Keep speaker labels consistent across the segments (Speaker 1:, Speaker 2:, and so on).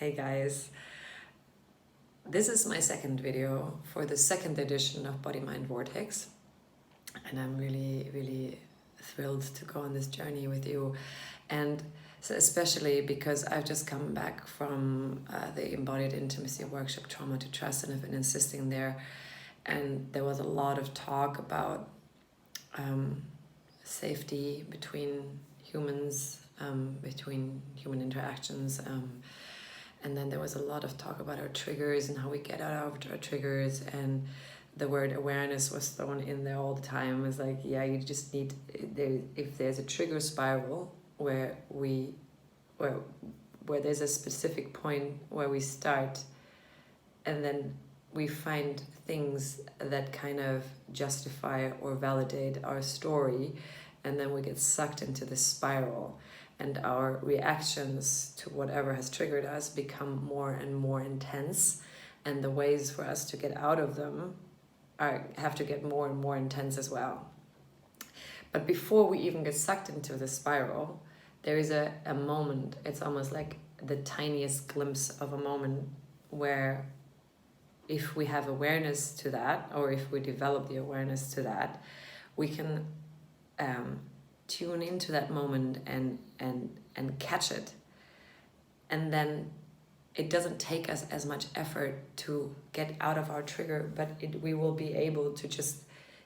Speaker 1: Hey guys, this is my second video for the second edition of Body-Mind Vortex, and I'm really thrilled to go on this journey with you, and so especially because I've just come back from the Embodied Intimacy Workshop Trauma to Trust, and I've been assisting there, and there was a lot of talk about safety between humans, between human interactions, and then there was a lot of talk about our triggers and how we get out of our triggers, and the word awareness was thrown in there all the time. It's like, yeah, you just need, if there's a trigger spiral where there's a specific point where we start, and then we find things that kind of justify or validate our story, and then we get sucked into this spiral, and our reactions to whatever has triggered us become more and more intense, and the ways for us to get out of them have to get more and more intense as well. But before we even get sucked into the spiral, there is a moment, it's almost like the tiniest glimpse of a moment where if we have awareness to that, or if we develop the awareness to that, we can tune into that moment and catch it. And then it doesn't take us as much effort to get out of our trigger, but we will be able to just,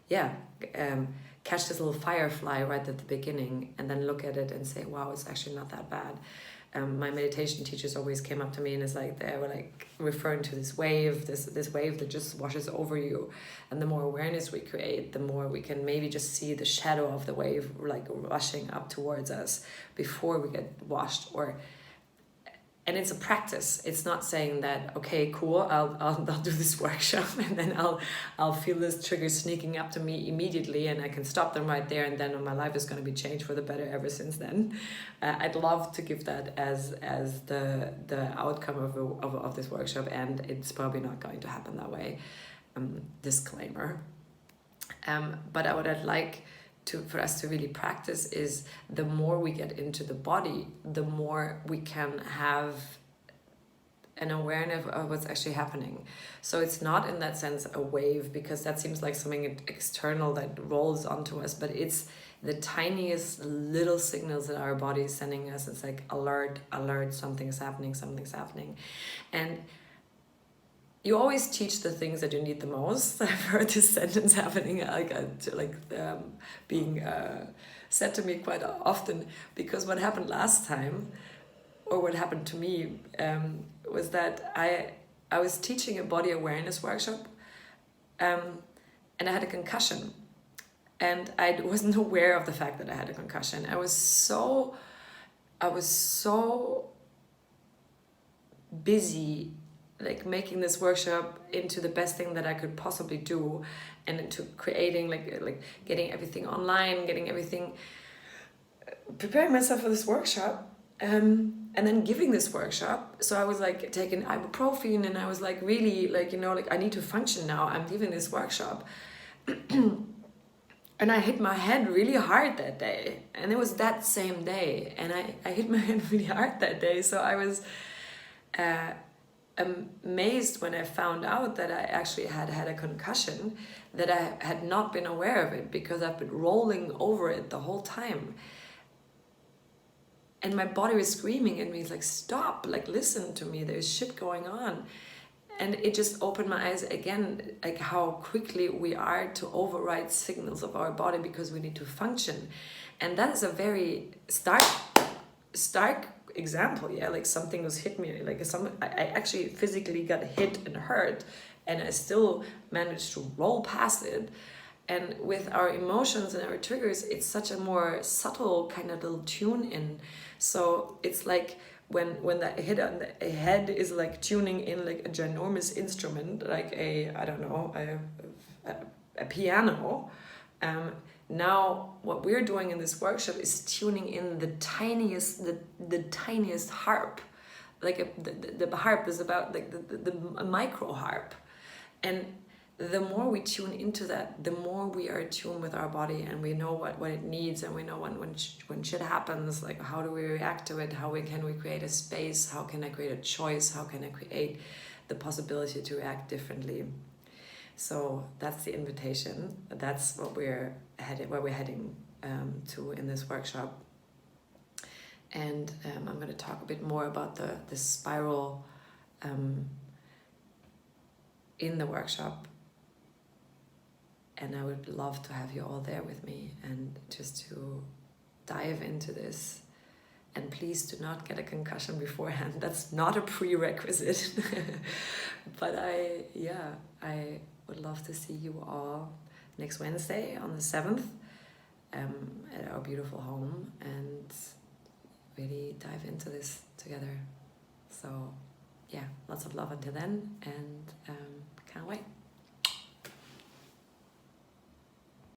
Speaker 1: catch this little firefly right at the beginning, and then look at it and say, wow, it's actually not that bad. My meditation teachers always came up to me and it's like they were like referring to this wave that just washes over you, and the more awareness we create, the more we can maybe just see the shadow of the wave like rushing up towards us before we get washed. And it's a practice. It's not saying that, okay, cool, I'll do this workshop and then I'll feel this trigger sneaking up to me immediately and I can stop them right there, and then my life is going to be changed for the better ever since then. I'd love to give that as the outcome of this workshop, and it's probably not going to happen that way. Disclaimer. But what I'd like for us to really practice is, the more we get into the body, the more we can have an awareness of what's actually happening. So it's not in that sense a wave, because that seems like something external that rolls onto us, but it's the tiniest little signals that our body is sending us. It's like alert, something's happening. And you always teach the things that you need the most. I've heard this sentence happening, being said to me quite often, because what happened last time, or what happened to me, was that I was teaching a body awareness workshop, and I had a concussion, and I wasn't aware of the fact that I had a concussion. I was so busy, like making this workshop into the best thing that I could possibly do, and into creating like getting everything online, getting everything, preparing myself for this workshop, and then giving this workshop. So I was like taking ibuprofen, and I was like really like I need to function now, I'm giving this workshop. And I hit my head really hard that day, and it was that same day, and I hit my head really hard that day. So I was amazed when I found out that I actually had a concussion, that I had not been aware of it, because I've been rolling over it the whole time. And my body was screaming at me, it's like, stop, like listen to me, there's shit going on. And it just opened my eyes again, like how quickly we are to override signals of our body because we need to function. And that is a very stark example, like something was hit me, I actually physically got hit and hurt, and I still managed to roll past it. And with our emotions and our triggers, it's such a more subtle kind of little tune in. So it's like when that hit on the head is like tuning in like a ginormous instrument, like a piano. Now what we're doing in this workshop is tuning in the tiniest harp. Like the harp is about like the micro harp, and the more we tune into that, the more we are attuned with our body, and we know what it needs, and we know when shit happens, like how do we react to it, can we create a space, how can I create a choice, how can I create the possibility to react differently. So that's the invitation. That's what we're heading to in this workshop. And I'm going to talk a bit more about the spiral in the workshop. And I would love to have you all there with me and just to dive into this. And please do not get a concussion beforehand. That's not a prerequisite. But I would love to see you all next Wednesday on the 7th at our beautiful home and really dive into this together. So yeah, lots of love until then, and can't wait.